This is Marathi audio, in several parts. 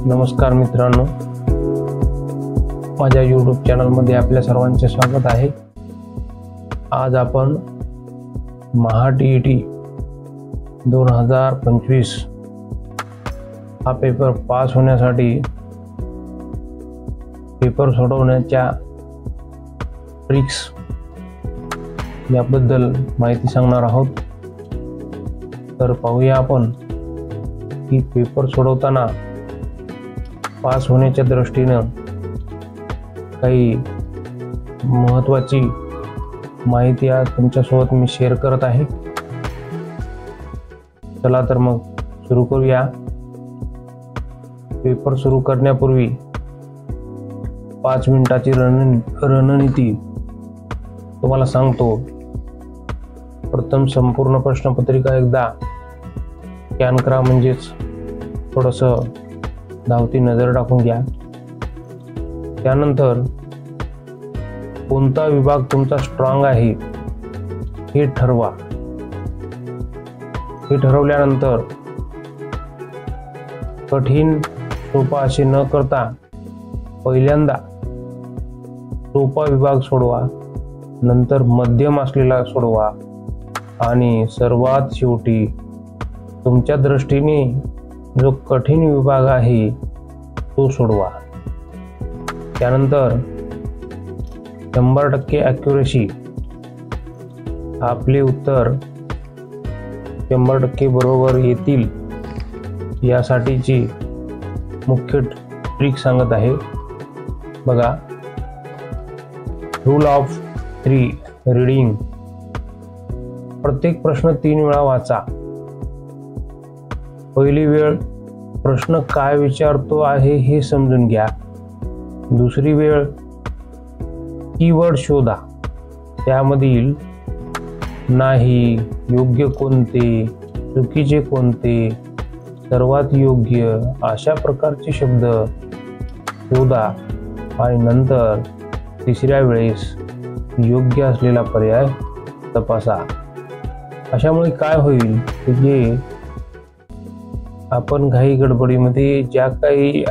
नमस्कार मित्रांनो, माझ्या YouTube चॅनलमध्ये आपल्या सर्वांचे स्वागत आहे। आज आपण महा-TET 2025 हा पेपर पास होण्यासाठी पेपर सोडवण्याच्या ट्रिक्स याबद्दल माहिती सांगणार आहोत। तर पाहूया आपण की पेपर सोडवताना पास होण्याच्या दृष्टीने काही महत्त्वाची माहिती आज तुमच्यासोबत मी शेअर करत आहे। चला तर मग सुरू करूया। पेपर सुरू करण्यापूर्वी 5 मिनिटाची रणनीती तुम्हाला सांगतो। प्रथम संपूर्ण प्रश्नपत्रिका एकदा स्कॅन करा, म्हणजेच थोडंसं धावती नजर टाकून घ्या। त्यानंतर कोणता विभाग तुमचा स्ट्रॉंग आहे हे ठरवा। हे ठरवल्यानंतर कठीण सोपा असे न करता पहिल्यांदा सोपा विभाग सोडवा, नंतर मध्यम असलेला सोडवा आणि सर्वात शेवटी तुमच्या दृष्टीने जो कठीण विभाग आहे तो सोडवा। त्यानंतर 100% ॲक्युरेसी, आपले उत्तर 100% बरोबर येतील यासाठीची मुख्य ट्रिक सांगत आहे। बघा, रूल ऑफ 3 रीडिंग। प्रत्येक प्रश्न 3 वेळा वाचा। पहिली वेळ प्रश्न काय विचारतो आहे हे समजून घ्या। दुसरी वेळ कीवर्ड शोधा, त्यामधील नाही, योग्य कोणते, चुकीचे कोणते, सर्वात योग्य अशा प्रकारचे शब्द शोधा आणि नंतर तिसऱ्या वेळेस योग्य असलेला पर्याय तपासा। अशामुळे काय होईल की जे आपण घाई गडबडीमध्ये ज्या काही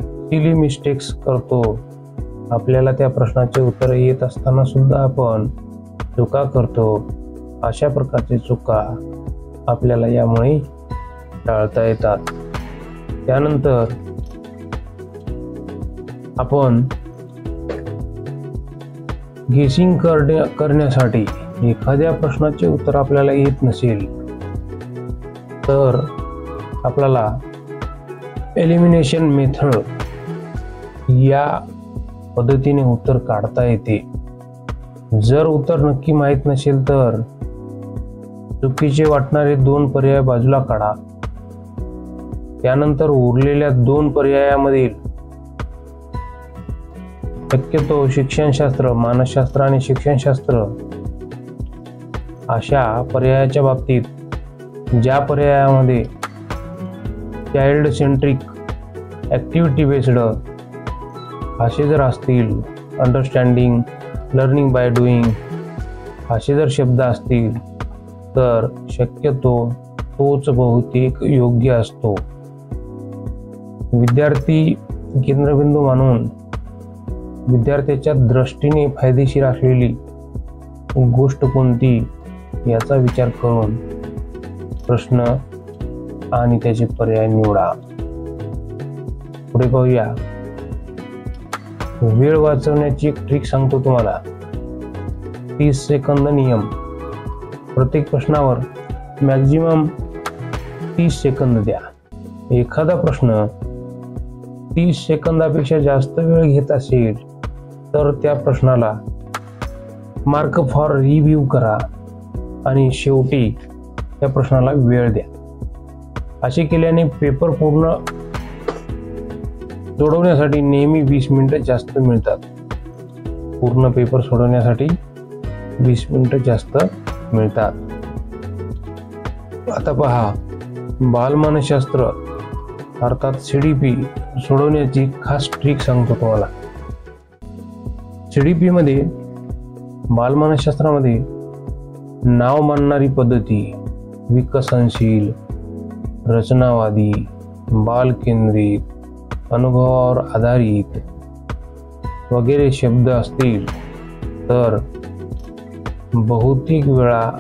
सिली मिस्टेक्स करतो, आपल्याला त्या प्रश्नाचे उत्तर येत असताना सुद्धा आपण चुका करतो, अशा प्रकारची चुका आपल्याला यामुळे टाळता येतात। त्यानंतर आपण गेसिंग करण्यासाठी एखाद्या प्रश्नाचे उत्तर आपल्याला येत नसेल तर आपल्याला एलिमिनेशन मेथड या पद्धतीने उत्तर काढता येते। जर उत्तर नक्की माहीत नसेल तर चुकीचे वाटणारे 2 पर्याय बाजूला काढा। त्यानंतर उरलेल्या 2 पर्यायामधील शक्यतो शिक्षणशास्त्र, मानसशास्त्र आणि शिक्षणशास्त्र अशा पर्यायाच्या बाबतीत ज्या पर्यायामध्ये चाइल्ड सेंट्रिक, ॲक्टिव्हिटी बेस्ड असे जर असतील, अंडरस्टँडिंग, लर्निंग बाय डुईंग असे जर शब्द असतील तर शक्यतो तोच बहुतेक योग्य असतो। विद्यार्थी केंद्रबिंदू मानून विद्यार्थ्याच्या दृष्टीने फायदेशीर असलेली गोष्ट कोणती याचा विचार करून प्रश्न आणि त्याचे पर्याय निवडा। पुढे पाहूया। वेळ वाचवण्याची एक ट्रिक सांगतो तुम्हाला। 30 सेकंद नियम। प्रत्येक प्रश्नावर मॅक्झिमम 30 सेकंद द्या। एखादा प्रश्न 30 सेकंदापेक्षा जास्त वेळ घेत असेल तर त्या प्रश्नाला मार्क फॉर रिव्ह्यू करा आणि शेवटी त्या प्रश्नाला वेळ द्या। असे केल्याने पेपर पूर्ण सोडवण्यासाठी नेहमी 20 मिनिटं जास्त मिळतात। पूर्ण पेपर सोडवण्यासाठी 20 मिनिटं जास्त मिळतात। आता पहा, बालमानसशास्त्र अर्थात CDP सोडवण्याची खास ट्रिक सांगतो तुम्हाला। CDP मध्ये, बालमानसशास्त्रामध्ये नाव मानणारी पद्धती, विकसनशील, रचनावादी, बालकेंद्रित, अनुभवावर आधारित वगैरे शब्द असतील तर बहुतेक वेळा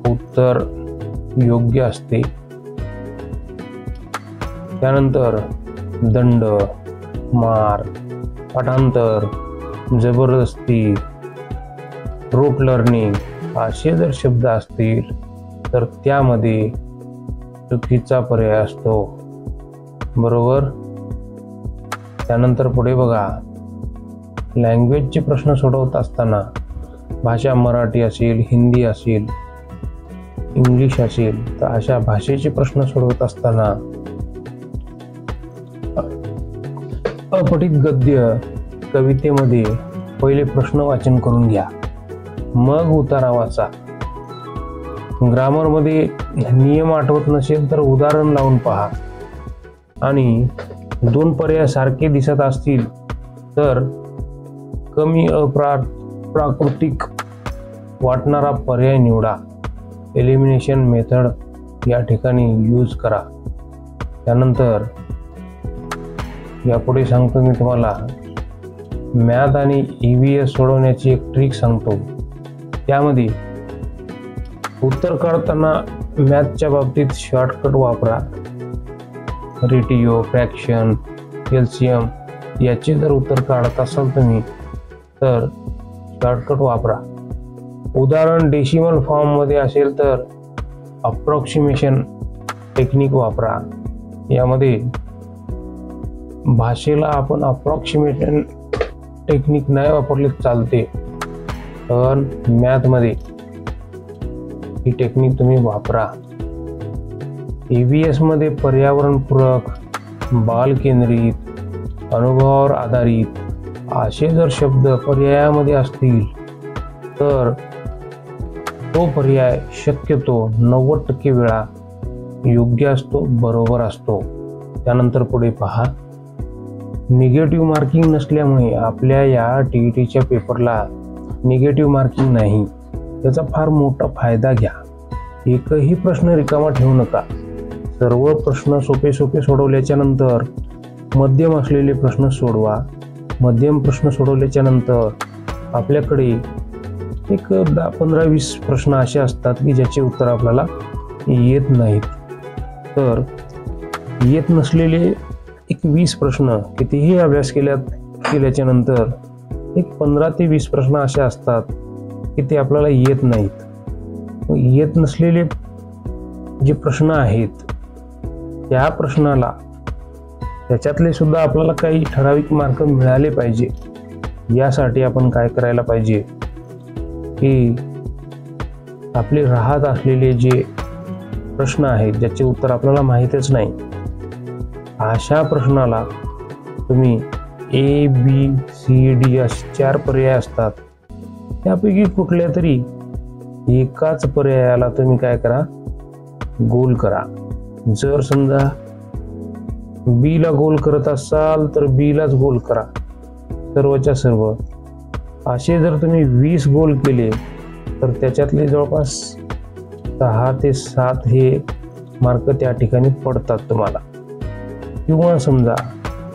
उत्तर योग्य असते. त्यानंतर दंड, मार, पाठांतर, जबरदस्ती, रोट लर्निंग असे जर शब्द असतील तर त्यामध्ये चुकीचा पर्याय असतो. बरोबर. त्यानंतर पुढे बघा, लँग्वेजचे प्रश्न सोडवत असताना भाषा मराठी असेल, हिंदी असेल, इंग्लिश असेल तर अशा भाषेचे प्रश्न सोडवत असताना अपठित गद्य कवितेमध्ये पहिले प्रश्न वाचन करून घ्या, मग उतारा वाचा. ग्रामरमध्ये नियम आठवत नसेल तर उदाहरण लावून पहा आणि दोन पर्याय सारखे दिसत असतील तर कमी अप्राकृतिक वाटणारा पर्याय निवडा. एलिमिनेशन मेथड या ठिकाणी यूज करा. त्यानंतर यापुढे सांगतो मी तुम्हाला मॅथ आणि EVS सोडवण्याची एक ट्रिक सांगतो. त्यामध्ये उत्तर काढताना मॅथच्या बाबतीत शॉर्टकट वापरा. रेटिओ, फ्रॅक्शन, LCM याचे जर उत्तर काढत असाल तुम्ही तर शॉर्टकट वापरा. उदाहरण डेसिमल फॉर्ममध्ये असेल तर अप्रॉक्सिमेशन टेक्निक वापरा. यामध्ये भाषेला आपण अप्रॉक्सिमेशन टेक्निक नाही वापरले चालते, पण मॅथमध्ये ही टेक्निक तुम्ही वापरा. EVS मध्ये पर्यावरणपूरक, बालकेंद्रित, अनुभवावर आधारित असे जर शब्द पर्यायामध्ये असतील तर तो पर्याय शक्यतो 90% वेळा योग्य असतो, बरोबर असतो. त्यानंतर पुढे पहा, निगेटिव्ह मार्किंग नसल्यामुळे आपल्या या TETच्या पेपरला निगेटिव्ह मार्किंग नाही. त्याचा फार मोठा फायदा घ्या. एकही प्रश्न रिकामा ठेवू नका. सर्व प्रश्न सोपे सोडवल्याच्या नंतर मध्यम असलेले प्रश्न सोडवा. मध्यम प्रश्न सोडवल्याच्या नंतर आपल्याकडे एक 10-15-20 प्रश्न असे असतात की ज्याचे उत्तर आपल्याला येत नाहीत. तर येत नसलेले एक 20 प्रश्न कितीही अभ्यास केल्याच्या नंतर एक 15 ते 20 प्रश्न असे असतात की ते आपल्याला येत नाहीत. येत नसलेले जे प्रश्न आहेत त्या प्रश्नाला त्याच्यातले सुद्धा आपल्याला काही ठराविक मार्क मिळाले पाहिजे. यासाठी आपण काय करायला पाहिजे की आपले राहत असलेले जे प्रश्न आहेत ज्याचे उत्तर आपल्याला माहीतच नाही, अशा प्रश्नाला तुम्ही ABCD असे 4 पर्याय असतात, त्यापैकी कुठल्या तरी एकाच पर्यायाला तुम्ही काय करा, गोल करा. जर समजा B ला गोल करत असाल तर B लाच गोल करा, सर्वच्या सर्व. असे जर तुम्ही 20 गोल केले तर त्याच्यातले जवळपास 6 ते 7 हे मार्क त्या ठिकाणी पडतात तुम्हाला. किंवा समजा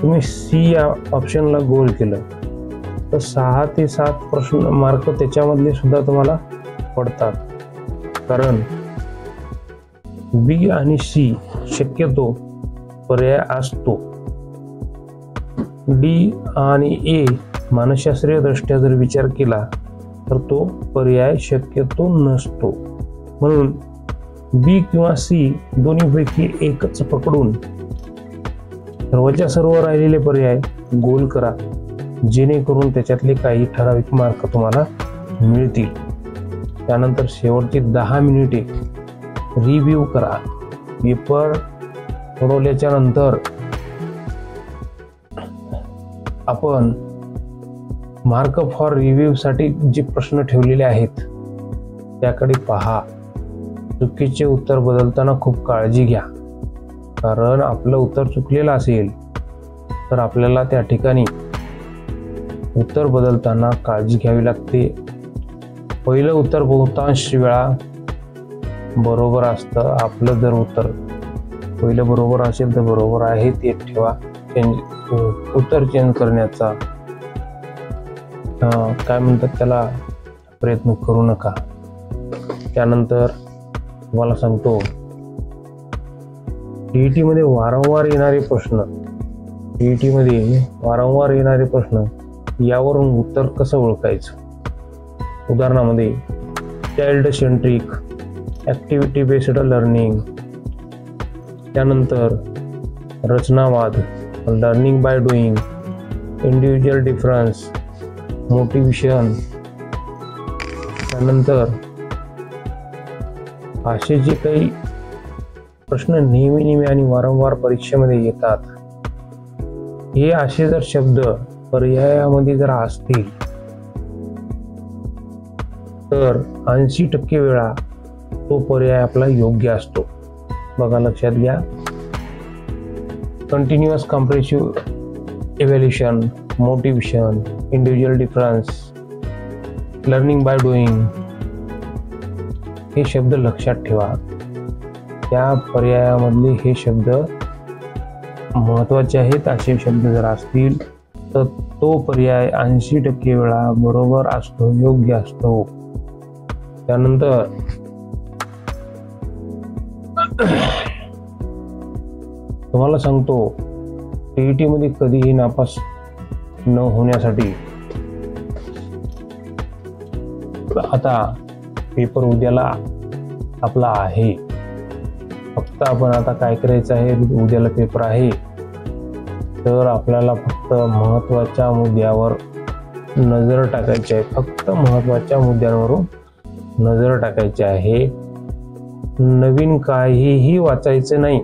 तुम्ही C या ऑप्शनला गोल केलं तर 6 ते 7 प्रश्न मार्क त्याच्यामधले सुद्धा तुम्हाला पडतात. कारण B आणि C शक्यतो पर्याय असतो. D आणि A मानसशास्त्रीय दृष्ट्या जर विचार केला तर तो पर्याय शक्यतो नसतो. म्हणून B किंवा C दोन्हीपैकी एकच पकडून सर्वच्या सर्व राहिलेले पर्याय गोल करा, जेणेकरून त्याच्यातले काही ठराविक मार्क तुम्हाला मिळतील. त्यानंतर शेवटची 10 मिनिटे रिव्ह्यू करा. पेपर सोडवल्याच्या नंतर आपण मार्क फॉर रिव्ह्यू साठी जे प्रश्न ठेवलेले आहेत त्याकडे पहा. चुकीचे उत्तर बदलताना खूप काळजी घ्या, कारण आपलं उत्तर चुकलेलं असेल तर आपल्याला त्या ठिकाणी उत्तर बदलताना काळजी घ्यावी लागते. पहिलं उत्तर बहुतांश वेळा बरोबर असतं. आपलं जर उत्तर पहिलं बरोबर असेल तर बरोबर आहे ते ठेवा, उत्तर चेंज करण्याचा काय म्हणतात त्याला प्रयत्न करू नका. त्यानंतर तुम्हाला सांगतो, टीईटी मध्ये वारंवार येणारे प्रश्न यावरून उत्तर कसं ओळखायचं. उदाहरणामध्ये child centric, activity based learning, त्यानंतर रचनावाद, learning by doing, individual difference, motivation. त्यानंतर असे जे काही प्रश्न नेहमी आणि वारंवार परीक्षेमध्ये येतात, हे असे जर शब्द पर्यायामध्ये जर असतील तर 80% वेळा तो पर्याय आपला योग्य असतो. बघा, लक्षात घ्या. Continuous compressive evaluation, motivation, individual difference, learning by doing, हे शब्द लक्षात ठेवा. त्या पर्यायामधले हे शब्द महत्त्वाचे आहेत. असे शब्द जर असतील तर तो पर्याय 80% वेळा बरोबर असतो, योग्य असतो. त्यानंतर तुम्हाला सांगतो, टीईटी मध्ये कधीही नापास न होण्यासाठी आता पेपर उद्याला आपला आहे. फक्त आपण आता काय करायचं आहे, उद्याला पेपर आहे तर आपल्याला फक्त महत्त्वाच्या मुद्द्यावर नजर टाकायची आहे. फक्त महत्त्वाच्या मुद्द्यांवरून नजर टाकायची आहे. नवीन काहीही वाचायचं नाही.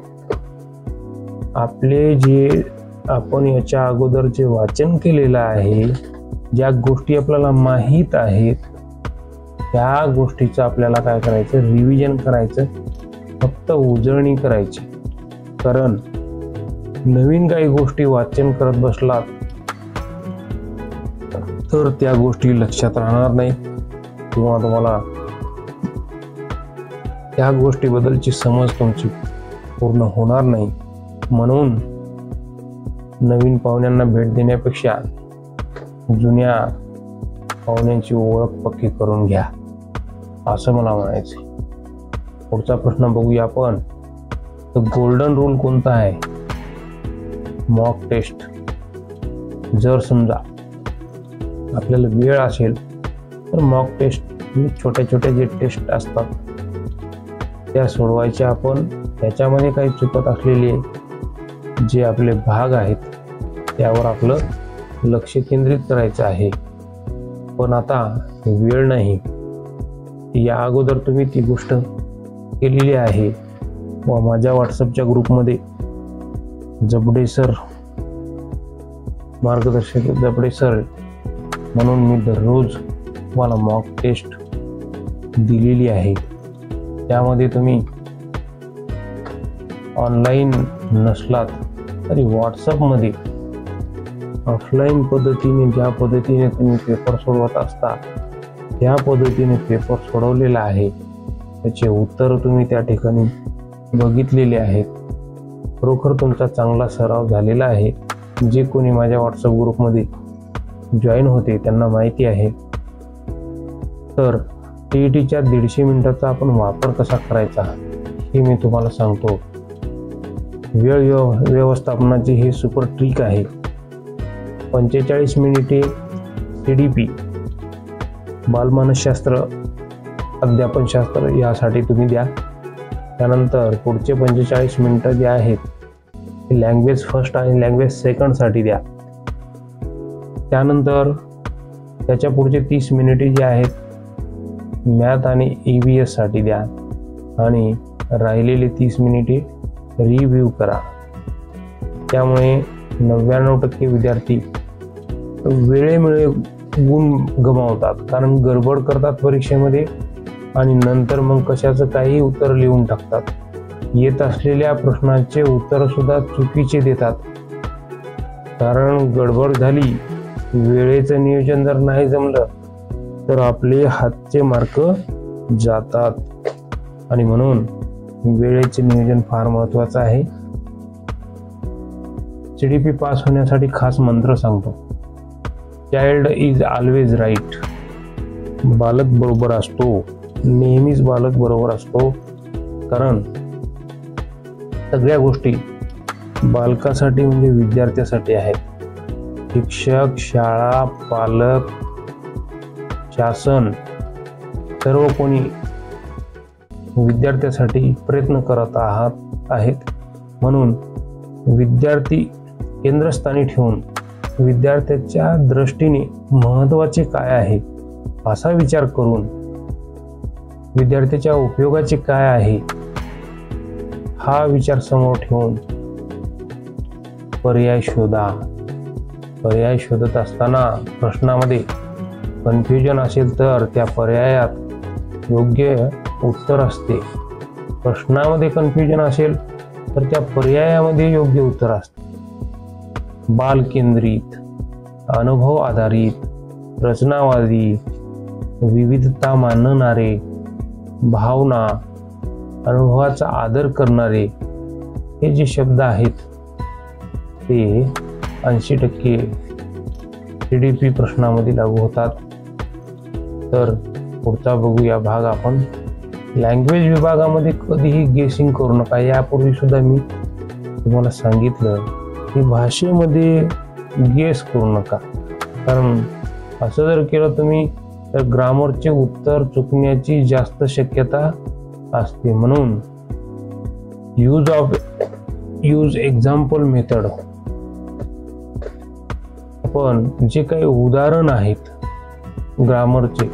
आपले जे आपण याच्या अगोदर जे वाचन केलेलं आहे, ज्या गोष्टी आपल्याला माहीत आहेत, त्या गोष्टीचं आपल्याला काय करायचं, रिव्हिजन करायचं, फक्त उजळणी करायची. कारण नवीन काही गोष्टी वाचन करत बसलात तर त्या गोष्टी लक्षात राहणार नाही किंवा तुम्हाला त्या गोष्टीबद्दलची समज तुमची पूर्ण होणार नाही. म्हणून नवीन पाहुण्यांना भेट देण्यापेक्षा जुन्या पाहुण्यांची ओळख पक्की करून घ्या, असं मला म्हणायचं. पुढचा प्रश्न बघूया आपण. तर गोल्डन रूल कोणता आहे? Mock test. जर समजा आपल्याला वेळ असेल तर मॉक टेस्ट, छोट्या जे टेस्ट असतात त्या सोडवायच्या आपण. त्याच्यामध्ये काही चुकत असलेले जे आपले भाग आहेत त्यावर आपलं लक्ष केंद्रित करायचं आहे. पण आता वेळ नाही. या अगोदर तुम्ही ती गोष्ट केलेली आहे व माझ्या व्हॉट्सअपच्या ग्रुपमध्ये जबडे सर, मार्गदर्शक जबडे सर म्हणून मी दररोज तुम्हाला मॉक टेस्ट दिलेली आहे. त्यामध्ये तुम्ही ऑनलाईन नसलात तरी व्हॉट्सअपमध्ये ऑफलाईन पद्धतीने ज्या पद्धतीने तुम्ही पेपर सोडवत असता त्या पद्धतीने पेपर सोडवलेला आहे. त्याचे उत्तर तुम्ही त्या ठिकाणी बघितलेले आहेत. खरोखर तुमचा चांगला सराव झालेला आहे. जे कोणी माझ्या व्हॉट्सअप ग्रुपमध्ये जॉईन होते त्यांना माहिती आहे. तर टीईटीच्या 150 मिनिटाचा आपण वापर कसा करायचा हे मी तुम्हाला सांगतो. वेळ व्यवस्थापनाची हे सुपर ट्रिक आहे. 45 मिनिटे CDP, बालमानसशास्त्र, अध्यापनशास्त्र यासाठी तुम्ही द्या. त्यानंतर पुढचे 45 मिनिटं जे आहेत लँग्वेज फर्स्ट आणि लँग्वेज सेकंडसाठी द्या. त्यानंतर त्याच्या पुढचे 30 मिनिटे जे आहेत मॅथ आणि EVS साठी द्या आणि राहिलेले 30 मिनिटे रिव्ह्यू करा. त्यामुळे 99% विद्यार्थी वेळेमुळे गुण गमावतात, कारण गडबड करतात परीक्षेमध्ये आणि नंतर मग कशाचं काही उत्तर लिहून टाकतात. येत असलेल्या प्रश्नांचे उत्तर सुद्धा चुकीचे देतात, कारण गडबड झाली. वेळेचं नियोजन जर नाही जमलं तर आपले हातचे मार्क जातात. आणि म्हणून वेळेचे नियोजन फार महत्वाचं आहे. CDP पास होण्यासाठी खास मंत्र सांगतो. Child is always right. बालक बरोबर असतो, नेहमीच बालक बरोबर असतो. कारण सगळ्या गोष्टी बालकासाठी म्हणजे विद्यार्थ्यासाठी आहेत. शिक्षक, शाळा, पालक, शासन सर्व कोणी विद्यार्थ्यासाठी प्रयत्न करत आहेत. म्हणून विद्यार्थी केंद्रस्थानी ठेवून विद्यार्थ्याच्या दृष्टीने महत्त्वाचे काय आहे असा विचार करून विद्यार्थ्याच्या उपयोगाचे काय आहे हा विचार समोर ठेवून पर्याय शोधा. पर्याय शोधत असताना प्रश्नामध्ये कन्फ्युजन असेल तर त्या पर्यायात योग्य उत्तर असते. प्रश्नामध्ये कन्फ्युजन असेल तर त्या पर्यायामध्ये योग्य उत्तर असते. बाल केंद्रित, अनुभव आधारित, रचनावादी, विविधता मानणारे, भावना, अनुभवाचा आदर करणारे हे जे शब्द आहेत ते 80% CDP प्रश्नामध्ये लागू होतात. तर पुढचा बघूया भाग आपण. लँग्वेज विभागामध्ये कधीही गेसिंग करू नका. यापूर्वी सुद्धा मी तुम्हाला सांगितलं की भाषेमध्ये गेस करू नका. कारण असं जर केलं तुम्ही तर ग्रामरचे उत्तर चुकण्याची जास्त शक्यता असते. म्हणून यूज एक्झाम्पल मेथड. आपण जे काही उदाहरण आहेत ग्रामरचे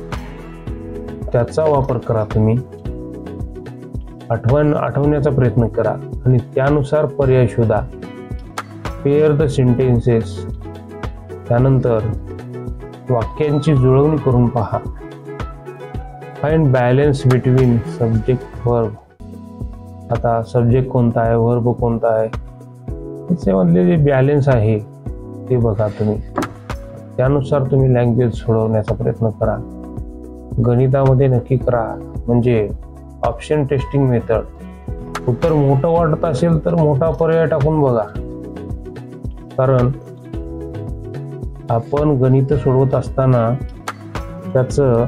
त्याचा वापर करा. तुम्ही आठवण्याचा प्रयत्न करा आणि त्यानुसार पर्याय शोधा. Pair the sentences. त्यानंतर वाक्यांची जुळवणी करून पहा. Find balance between subject verb. आता सब्जेक्ट कोणता आहे, वर्ब कोणता आहे, त्याच्यामधले जे बॅलन्स आहे ते बघा तुम्ही. त्यानुसार तुम्ही लँग्वेज सोडवण्याचा प्रयत्न करा. गणितामध्ये नक्की करा. म्हणजे ऑप्शन टेस्टिंग मेथड. उत्तर मोठं वाटत असेल तर मोठा पर्याय टाकून बघा. कारण आपण गणित सोडवत असताना त्याचं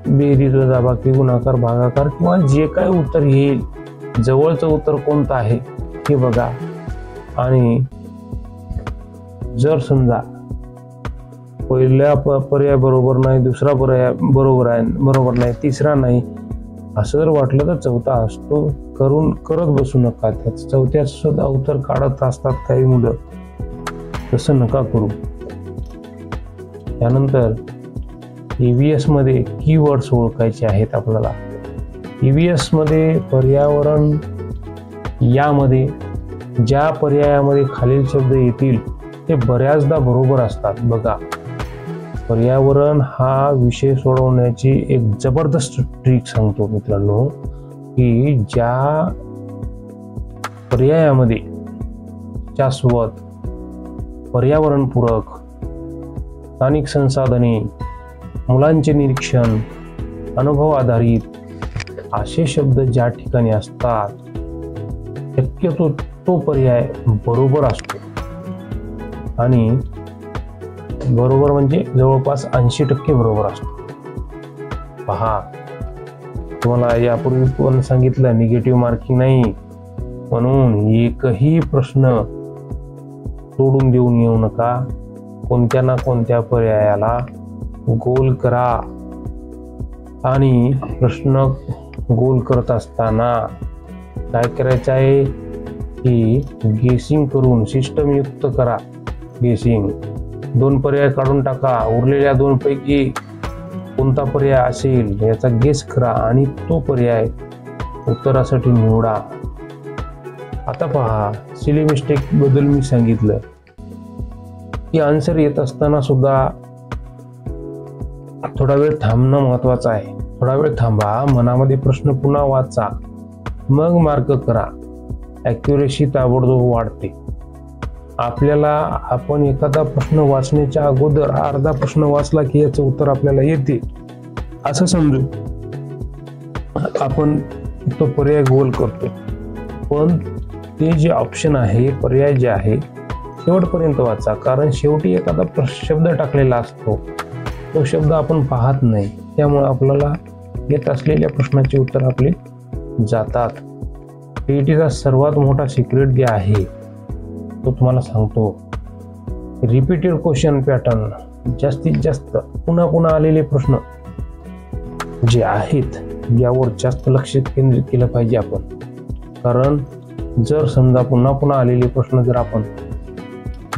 बेरीज, वजाबाकी, गुणाकार, भागाकार किंवा जे काय उत्तर येईल जवळचं उत्तर कोणतं आहे हे बघा. आणि जर समजा पहिला पर्याय बरोबर नाही, दुसरा पर्याय बरोबर नाही, तिसरा नाही असं जर वाटलं तर चौथा असतो करत बसू नका. चौथ्यात सुद्धा उत्तर काढत असतात काही मुलं. तसं नका करू. त्यानंतर EVS मध्ये कीवर्ड्स ओळखायचे आहेत आपल्याला. EVS मध्ये पर्यावरण यामध्ये ज्या पर्यायामध्ये खालील शब्द येतील ते बऱ्याचदा बरोबर असतात. बघा, पर्यावरण हा विषय सोडवण्याची एक जबरदस्त ट्रिक सांगतो मित्रांनो, की ज्या पर्यायामध्ये शाश्वत, पर्यावरणपूरक, स्थानिक संसाधने, मुलांचे निरीक्षण, अनुभव आधारित असे शब्द ज्या ठिकाणी असतात शक्यतो तो पर्याय बरोबर असतो. आणि बरोबर म्हणजे जवळपास 80% बरोबर असतो. पहा, तुम्हाला यापूर्वी पण सांगितलं निगेटिव्ह मार्किंग नाही, म्हणून एकही प्रश्न सोडून देऊन येऊ नका. कोणत्या ना कोणत्या पर्यायाला गोल करा. आणि प्रश्न गोल करत असताना काय करायचं आहे की गेसिंग करून सिस्टमयुक्त करा. गेसिंग 2 पर्याय काढून टाका. उरलेल्या 2 पैकी कोणता पर्याय असेल याचा गेस करा आणि तो पर्याय उत्तरासाठी निवडा. आता पहा, सिली मिस्टेक बद्दल मी सांगितलं की आन्सर येत असताना सुद्धा थोडा वेळ थांबणं महत्वाचं आहे. थोडा वेळ थांबा, मनामध्ये प्रश्न पुन्हा वाचा, मग मार्क करा. ॲक्युरेसी ताबडतोब वाढते. आपण एखादा प्रश्न वाचण्याच्या अगोदर अर्धा प्रश्न वाचला की याचं उत्तर आपल्याला येते असं समजू. आपण तो पर्याय गोल करतोय, पण ते जे ऑप्शन आहे, पर्याय जे आहे शेवटपर्यंत वाचा, कारण शेवटी एखादा शब्द टाकलेला असतो, तो शब्द आपण पाहत नाही, त्यामुळे आपल्याला येत असलेल्या प्रश्नाचे उत्तर आपले जातात. टीईटीचा सर्वात मोठा सिक्रेट जे आहे तो तुम्हाला सांगतो. रिपीटेड क्वेश्चन पॅटर्न, जास्तीत जास्त पुन्हा पुन्हा आलेले प्रश्न जे आहेत यावर जास्त लक्ष केंद्रित केलं पाहिजे आपण, कारण जर समजा पुन्हा पुन्हा आलेले प्रश्न जर आपण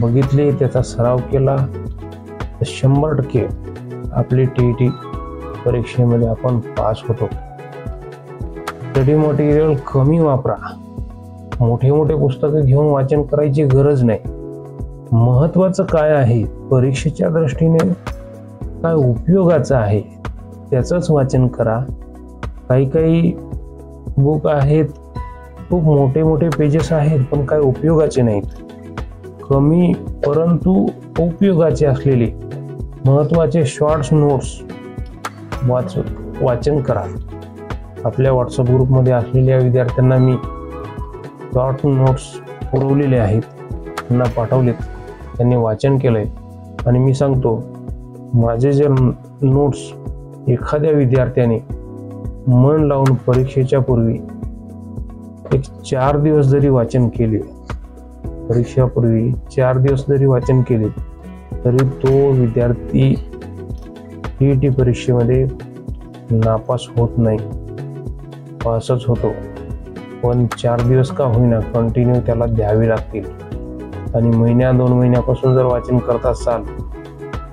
बघितले, त्याचा सराव केला, तर 100% आपली टीईटी परीक्षेमध्ये आपण पास होतो. स्टडी मटेरियल कमी वापरा. मोठे मोठे पुस्तकं घेऊन वाचन करायची गरज नाही. महत्त्वाचं काय आहे, परीक्षेच्या दृष्टीने काय उपयोगाचं आहे त्याचंच वाचन करा. काही बुक आहेत, खूप मोठे मोठे पेजेस आहेत, पण काय उपयोगाचे नाहीत. कमी परंतु उपयोगाचे असलेले महत्त्वाचे शॉर्ट्स नोट्स वाचन करा. आपल्या व्हॉट्सअप ग्रुपमध्ये असलेल्या विद्यार्थ्यांना मी शॉर्ट नोट्स पुरवलेले आहेत, त्यांना पाठवलेत, त्यांनी वाचन केलंय. आणि मी सांगतो, माझे जे नोट्स एखाद्या विद्यार्थ्याने मन लावून परीक्षेच्या पूर्वी 4 दिवस जरी वाचन केले, परीक्षेपूर्वी 4 दिवस जरी वाचन केले, तरी तो विद्यार्थी टीईटी परीक्षेमध्ये नापास होत नाही, पासच होतो. पण 4 दिवस का होईना कंटिन्यू त्याला द्यावे लागतील. आणि 1-2 महिन्यापासून जर वाचन करत असाल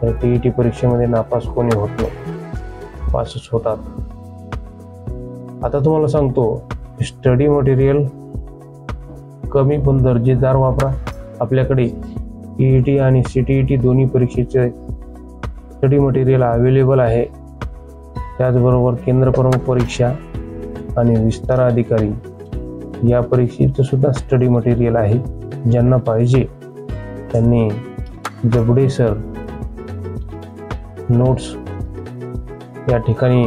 तर टीईटी परीक्षेमध्ये नापास कोणी होत नाही, पासच होतात. आता तुम्हाला सांगतो, स्टडी मटेरियल कमी पण दर्जेदार वापरा. आपल्याकडे टीईटी आणि सीटीईटी दोन्ही परीक्षेचे स्टडी मटेरियल अवेलेबल आहे. त्याचबरोबर केंद्रप्रमुख परीक्षा आणि विस्तार अधिकारी या परीक्षेचं सुद्धा स्टडी मटेरियल आहे. ज्यांना पाहिजे त्यांनी जबडे सर नोट्स या ठिकाणी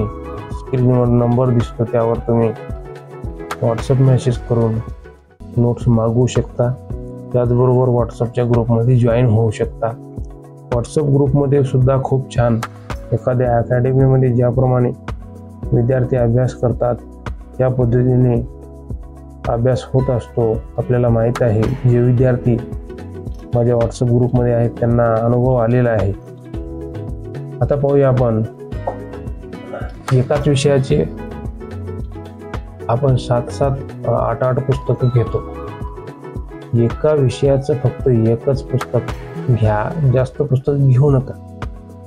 स्क्रीनवर नंबर दिसतो, त्यावर तुम्ही व्हॉट्सअप मेसेज करून नोट्स मागवू शकता. त्याचबरोबर व्हॉट्सअपच्या ग्रुपमध्ये जॉईन होऊ शकता. व्हॉट्सअप ग्रुपमध्ये सुद्धा खूप छान, एखाद्या अकॅडमीमध्ये ज्याप्रमाणे विद्यार्थी अभ्यास करतात त्या पद्धतीने अभ्यास होत असतो. आपल्याला माहीत आहे, जे विद्यार्थी माझ्या व्हॉट्सअप ग्रुपमध्ये आहेत त्यांना अनुभव आलेला आहे. आता पाहूया आपण एकाच विषयाचे आपण 7-7, 8-8 पुस्तकं घेतो. एका विषयाचं फक्त एकच पुस्तक घ्या, जास्त पुस्तक घेऊ नका.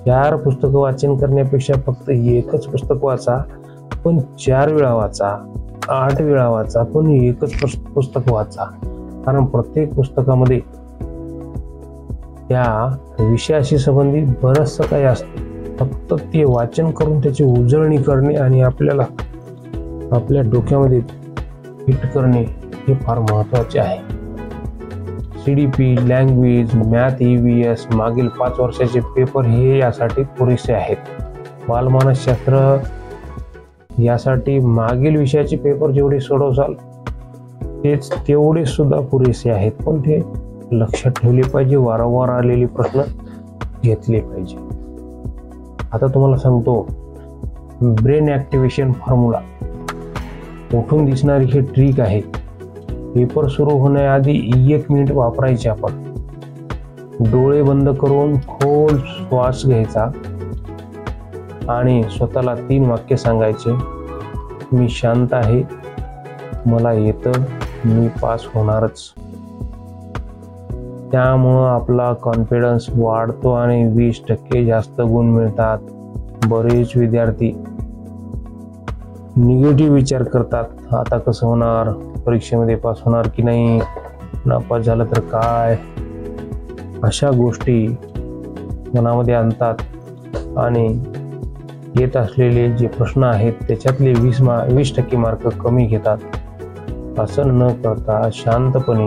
4 पुस्तकं वाचन करण्यापेक्षा फक्त एकच पुस्तक वाचा, पण 4 वेळा वाचा, 8 वेळा वाचा, पण एकच पुस्तक वाचा. कारण प्रत्येक पुस्तकामध्ये त्या विषयाशी संबंधित बरंचसं काही असते. फक्त ते वाचन करून त्याची उजळणी करणे आणि आपल्याला आपल्या डोक्यामध्ये फिट करणे हे फार महत्त्वाचे आहे. CDP, लँग्वेज, मॅथ, EVS मागील 5 वर्षाचे पेपर हे यासाठी पुरेसे आहेत. बालमानसशास्त्र यासाठी मागील विषयाचे पेपर जेवढे सोडवसाल तेच तेवढे सुद्धा पुरेसे आहेत, पण ते लक्षात ठेवले पाहिजे. वारंवार आलेले प्रश्न घेतले पाहिजे. आता तुम्हाला सांगतो, ब्रेन ॲक्टिव्हेशन फॉर्म्युला उठून दिसणारी ही ट्रिक आहे. पेपर सुरू होण्याआधी 1 मिनिट वापरायचे. आपण डोळे बंद करून खोल श्वास घ्यायचा आणि स्वतःला 3 वाक्य सांगायचे. मी शांत आहे, मला येतं, मी पास होणारच. त्यामुळं आपला कॉन्फिडन्स वाढतो आणि 20% जास्त गुण मिळतात. बरेच विद्यार्थी निगेटिव्ह विचार करतात, आता कसं होणार, परीक्षेमध्ये पास होणार की नाही, नापास झालं तर काय, अशा गोष्टी मनामध्ये आणतात आणि येत असलेले जे प्रश्न आहेत त्याच्यातले 20% मार्क कमी घेतात. असं न करता शांतपणे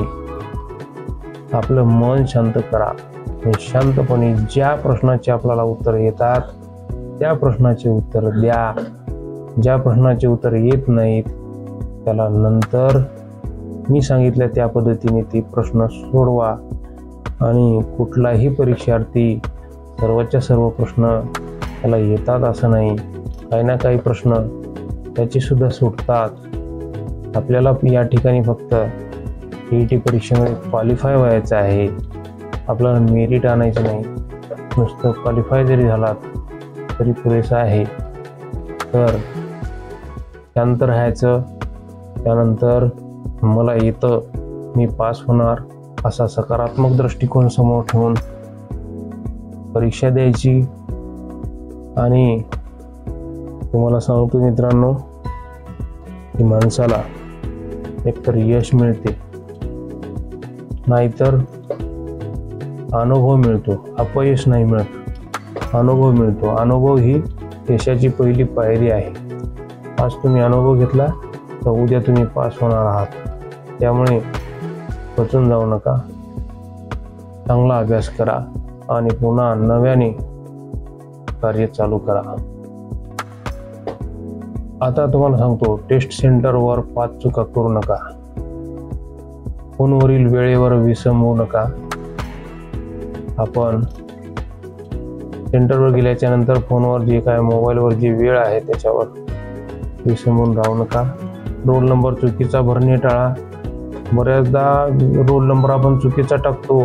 आपलं मन शांत करा आणि शांतपणे ज्या प्रश्नाचे आपल्याला उत्तर येतात त्या प्रश्नाचे उत्तर द्या. ज्या प्रश्नाचे उत्तर येत नाहीत त्याला नंतर मी सांगितल्या त्या पद्धतीने ते प्रश्न सोडवा आणि कुठलाही परीक्षार्थी सर्वच्या सर्व प्रश्न त्याला येतात असं नाही, काही ना काही प्रश्न त्याची सुद्धा सुटतात. आपल्याला या ठिकाणी फक्त TET परीक्षेमध्ये क्वालिफाय व्हायचं आहे, आपल्याला मेरिट आणायचं नाही. नुसतं क्वालिफाय जरी झालात तरी पुरेसं आहे. तर शांत राहायचं, त्यानंतर मला येतं, मी पास होणार असा सकारात्मक दृष्टिकोन समोर ठेवून परीक्षा द्यायची. आणि तुम्हाला सांगतो मित्रांनो की माणसाला एकतर यश मिळते, नाहीतर अनुभव मिळतो. अपयश नाही मिळत, अनुभव मिळतो. अनुभव ही यशाची पहिली पायरी आहे. आज तुम्ही अनुभव घेतला तर उद्या तुम्ही पास होणार आहात. त्यामुळे खचून जाऊ नका, चांगला अभ्यास करा आणि पुन्हा नव्याने कार्य चालू करा. आता तुम्हाला सांगतो, टेस्ट सेंटरवर 5 चुका करू नका. फोनवरील वेळेवर विसंबू नका. आपण सेंटरवर गेल्याच्या नंतर फोनवर जे काय मोबाईलवर जी वेळ आहे त्याच्यावर विसंबून राहू नका. रोल नंबर चुकीचा भरणे टाळा. बऱ्याचदा रोल नंबर आपण चुकीचा टाकतो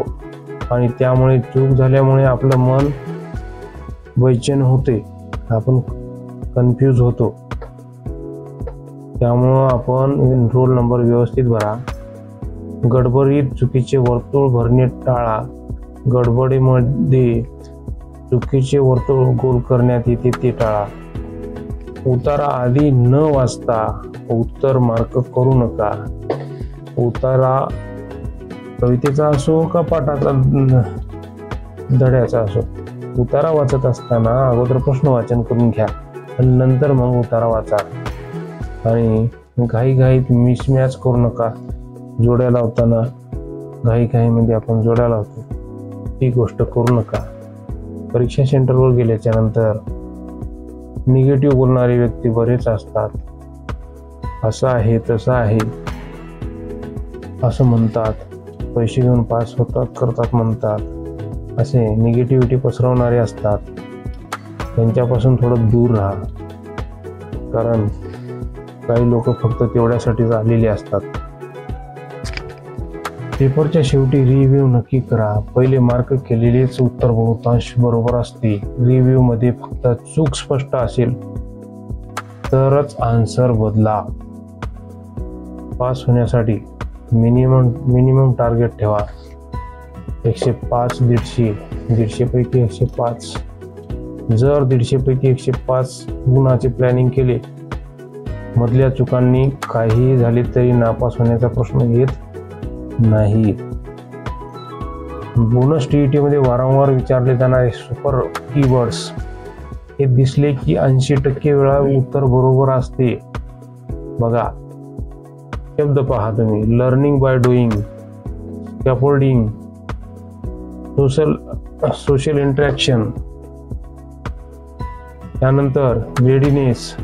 आणि त्यामुळे चूक झाल्यामुळे आपलं मन बेचैन होते, आपण कन्फ्यूज होतो. त्यामुळं आपण रोल नंबर व्यवस्थित भरा. गडबडीत चुकीचे वर्तुळ भरणे टाळा. गडबडीमध्ये चुकीचे वर्तुळ गोल करण्यात येते ते टाळा. उतारा आधी न वाचता उत्तर मार्क करू नका. उतारा कवितेचा असो का पाठाचा धड्याचा असो, उतारा वाचत असताना अगोदर प्रश्न वाचन करून घ्या आणि नंतर मग उतारा वाचा. आणि घाईघाईत मिसमॅच करू नका. जोड्या लावताना घाईघाईमध्ये आपण जोड्या लावतो, ती गोष्ट करू नका. परीक्षा सेंटरवर गेल्याच्या नंतर निगेटिव्ह बोलणारे व्यक्ती बरेच असतात. असं आहे, तसं आहे असं म्हणतात, पैसे घेऊन पास होतात करतात म्हणतात, असे निगेटिव्हिटी पसरवणारे असतात. त्यांच्यापासून थोडं दूर राहा, कारण काही लोक फक्त तेवढ्यासाठीच आलेले असतात. पेपरच्या शेवटी रिव्ह्यू नक्की करा. पहिले मार्क केलेलेच उत्तर बहुतांश बरोबर असते. रिव्ह्यू मध्ये फक्त चूक स्पष्ट असेल तरच आन्सर बदला. पास होण्यासाठी मिनिमम टार्गेट ठेवा. 105, 150 पैकी 105. जर 150 पैकी 105 गुणाचे प्लॅनिंग केले, मधल्या चुकांनी काही झाले तरी नापास होण्याचा प्रश्न येत नाही. बोनस TET मध्ये वारंवार विचारले जाणारे सुपर कीवर्ड्स हे दिसले की 80% वेळा उत्तर बरोबर असते. बघा, शब्द पहा तुम्ही: learning by doing, scaffolding, social interaction, त्यानंतर readiness,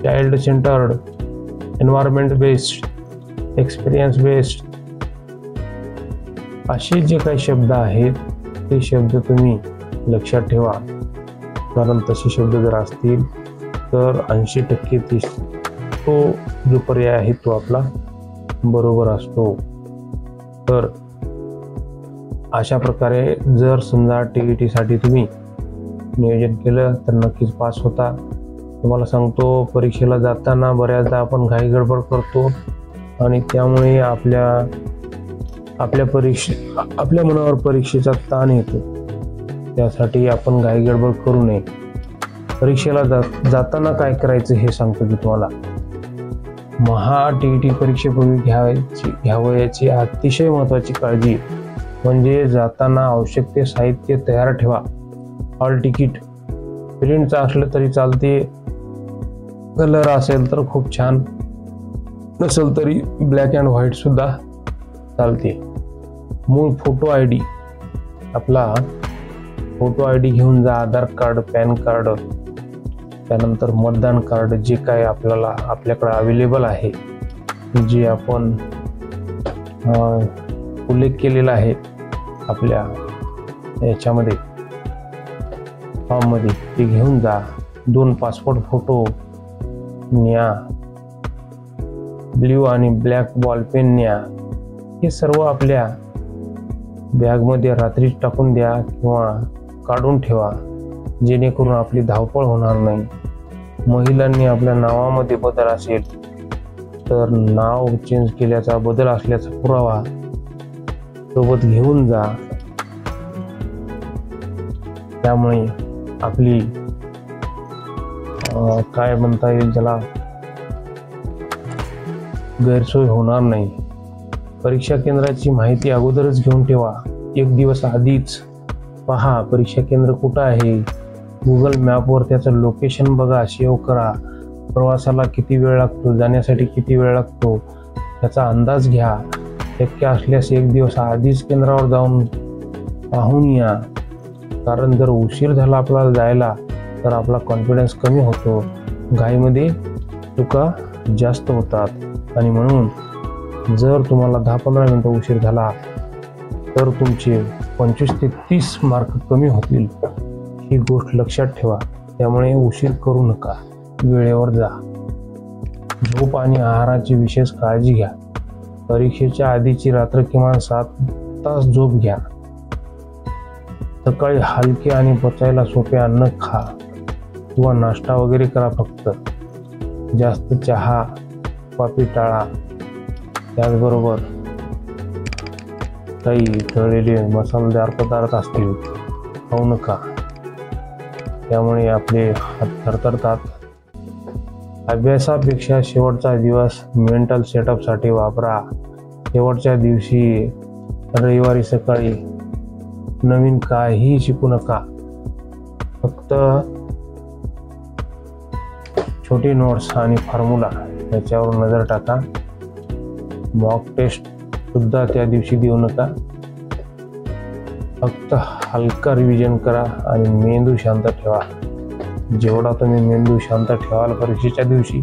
child centred, environment based, experience based. असे जे काही शब्द आहेत ते शब्द तुम्ही लक्षात ठेवा, कारण तसे शब्द जर असतील तर 80% तो जो पर्याय आहे तो आपला बरोबर असतो. तर अशा प्रकारे जर समजा TET साठी तुम्ही नियोजन केलं तर नक्कीच पास होता. तुम्हाला सांगतो, परीक्षेला जाताना बऱ्याचदा आपण घाई गडबड करतो आणि त्यामुळे आपल्या मनावर परीक्षेचा ताण येतो. त्यासाठी आपण घाई गडबड करू नये. परीक्षेला जाताना काय करायचं हे सांगतो की तुम्हाला. TET परीक्षेपूर्वी घ्यावयाची अतिशय महत्त्वाची काळजी म्हणजे जाताना आवश्यक ते साहित्य तयार ठेवा. हॉल तिकीट प्रिंटचं असलं तरी चालते, कलर असेल तर खूप छान, नसेल तरी ब्लॅक अँड व्हाईट सुद्धा चालते. मूळ फोटो ID, आपला फोटो ID घेऊन जा. आधार कार्ड, पॅन कार्ड, त्यानंतर मतदान कार्ड, जे काय आपल्याकडे अवेलेबल आहे जे आपण उल्लेख केलेला आहे आपल्या याच्यामध्ये फॉर्ममध्ये, ते घेऊन जा. 2 पासपोर्ट फोटो न्या, ब्ल्यू आणि ब्लॅक बॉल पेन न्या. हे सर्व आपल्या बॅगमध्ये रात्रीच टाकून द्या किंवा काढून ठेवा, जेणेकरून आपली धावपळ होणार नाही. महिलांनी आपल्या नावामध्ये बदल असेल तर नाव चेंज केल्याचा, बदल असल्याचा पुरावा सोबत घेऊन जा. त्यामुळे आपली काय म्हणता येईल त्याला, गैरसोय होणार नाही. परीक्षा केंद्राची माहिती अगोदरच घेऊन ठेवा. 1 दिवस आधीच पहा परीक्षा केंद्र कुठं आहे. गुगल मॅपवर त्याचं लोकेशन बघा, सेव्ह करा. प्रवासाला किती वेळ लागतो, जाण्यासाठी किती वेळ लागतो त्याचा अंदाज घ्या. शक्य असल्यास 1 दिवस आधीच केंद्रावर जाऊन पाहून या. कारण जर उशीर झाला आपल्याला जायला तर आपला कॉन्फिडन्स कमी होतो, घाईमध्ये चुका जास्त होतात. आणि म्हणून जर तुम्हाला 10-15 मिनिटं उशीर झाला तर तुमचे 25 ते 30 मार्क कमी होतील. ही गोष्ट लक्षात ठेवा. त्यामुळे उशीर करू नका, वेळेवर जा. झोप आणि आहाराची विशेष काळजी घ्या. परीक्षेच्या आधीची रात्र किमान 7 तास झोप घ्या. सकाळी हलके आणि पचायला सोपे अन्न खा किंवा नाश्ता वगैरे करा. फक्त जास्त चहा कॉफी टाळा. त्याचबरोबर काही तळलेले मसालेदार पदार्थ असतील खाऊ नका, त्यामुळे आपले हात थरथरतात. अभ्यासापेक्षा शेवटचा दिवस मेंटल सेटअपसाठी वापरा. शेवटच्या दिवशी रविवारी सकाळी नवीन काही शिकू नका. फक्त छोटी नोट्स आणि फॉर्म्युला याच्यावर नजर टाका. मॉक टेस्ट सुद्धा त्या दिवशी देऊ नका. फक्त हलका रिव्हिजन करा आणि मेंदू शांत ठेवा. जेवढा तुम्ही मेंदू शांत ठेवाल परीक्षेच्या दिवशी,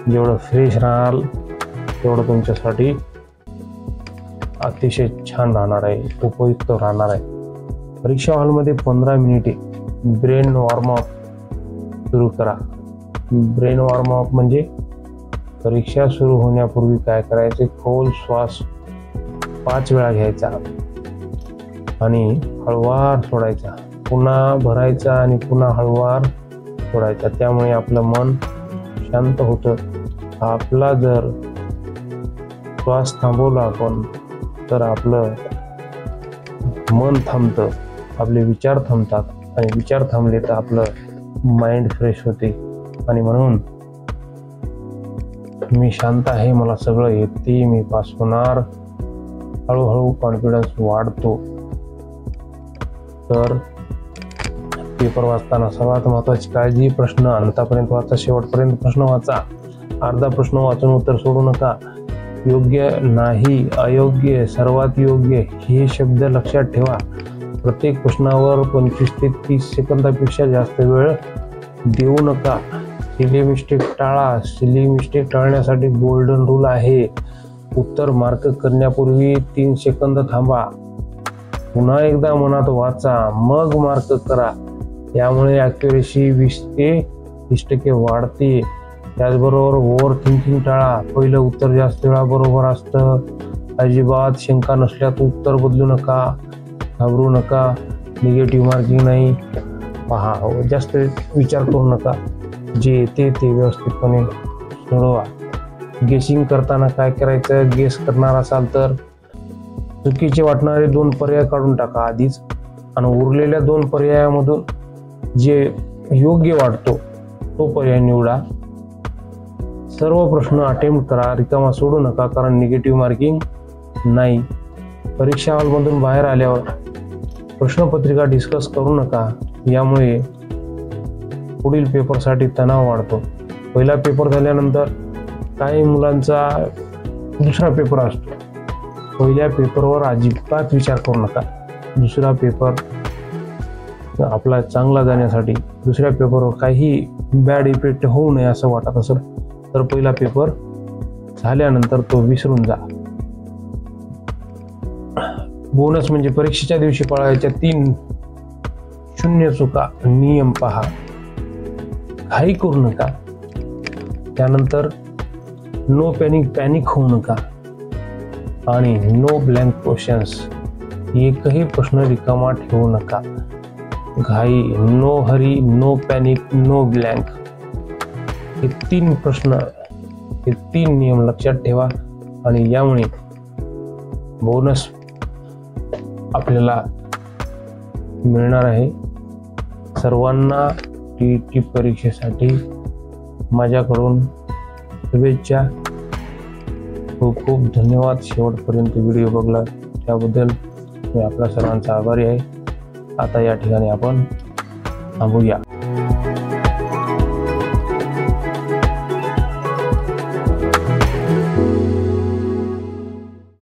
जेवढं फ्रेश राहाल तेवढं तुमच्यासाठी अतिशय छान राहणार आहे, उपयुक्त राहणार आहे. परीक्षा हॉलमध्ये 15 मिनिटे ब्रेन वॉर्मअप सुरू करा. ब्रेन वॉर्मअप म्हणजे परीक्षा सुरू होण्यापूर्वी काय करायचे, खोल श्वास 5 वेळा घ्यायचा आणि हळूवार सोडायचा, पुन्हा भरायचा आणि पुन्हा हळूवार सोडायचा. त्यामुळे आपलं मन शांत होतं. आपला जर श्वास थांबवला आपण तर आपलं मन थांबतं, आपले विचार थांबतात आणि विचार थांबले तर आपलं माइंड फ्रेश होते. आणि म्हणून मी शांत आहे, मला सगळं येते, मी पास होणार, हळूहळू कॉन्फिडन्स वाढतो. तर पेपर वाचताना सर्वात महत्त्वाची काळजी, प्रश्न अंतापर्यंत वाचा, शेवटपर्यंत प्रश्न वाचा. अर्धा प्रश्न वाचून उत्तर सोडू नका. योग्य नाही, अयोग्य, सर्वात योग्य हे शब्द लक्षात ठेवा. प्रत्येक प्रश्नावर 25 ते 30 सेकंदापेक्षा जास्त वेळ देऊ नका. सिली मिस्टेक टाळा. सिली मिस्टेक टाळण्यासाठी गोल्डन रूल आहे. उत्तर मार्क करण्यापूर्वी 3 सेकंद थांबा, पुन्हा एकदा मनात वाचा, मग मार्क करा. यामुळे ॲक्युरेसी 20 ते 30% वाढते. त्याचबरोबर ओव्हर थिंकिंग टाळा. पहिलं उत्तर जास्त वेळा बरोबर असतं. अजिबात शंका नसल्यास उत्तर बदलू नका, घाबरू नका. निगेटिव्ह मार्किंग नाही. पहा, जास्त विचार करू नका. जे येते ते व्यवस्थितपणे सोडवा. गेसिंग करताना काय करायचं, गेस करणार असाल तर चुकीचे वाटणारे 2 पर्याय काढून टाका आधीच आणि उरलेल्या 2 पर्यायामधून जे योग्य वाटतो तो पर्याय निवडा. सर्व प्रश्न अटेम्प्ट करा, रिकामा सोडू नका, कारण निगेटिव्ह मार्किंग नाही. परीक्षा हॉलमधून बाहेर आल्यावर प्रश्नपत्रिका डिस्कस करू नका. यामुळे पुढील पेपरसाठी तणाव वाढतो. पहिला पेपर झाल्यानंतर काही मुलांचा दुसरा पेपर असतो. पहिल्या पेपरवर अजिबात विचार करू नका. दुसरा पेपर आपला चांगला जाण्यासाठी, दुसऱ्या पेपरवर काही बॅड इफेक्ट होऊ नये असं वाटत असेल तर पहिला पेपर झाल्यानंतर तो विसरून जा. बोनस म्हणजे परीक्षेच्या दिवशी पाळायच्या 3 शून्य चुका नियम पहा. घाई करू नका. त्यानंतर नो पॅनिक होऊ नका. आणि नो ब्लँक क्वेश्चन्स, एकही प्रश्न रिकामा ठेवू नका. घाई, no hurry, no panic, no blank, हे 3 प्रश्न, हे 3 नियम लक्षात ठेवा. आणि यामुळे बोनस आपल्याला मिळणार आहे. सर्वांना टी परीक्षेसाठी माझ्याकडून शुभेच्छा. खूप खूप धन्यवाद. शेवटपर्यंत व्हिडिओ बघला त्याबद्दल मी आपल्या सर्वांचा आभारी आहे. आता या ठिकाणी आपण थांबूया.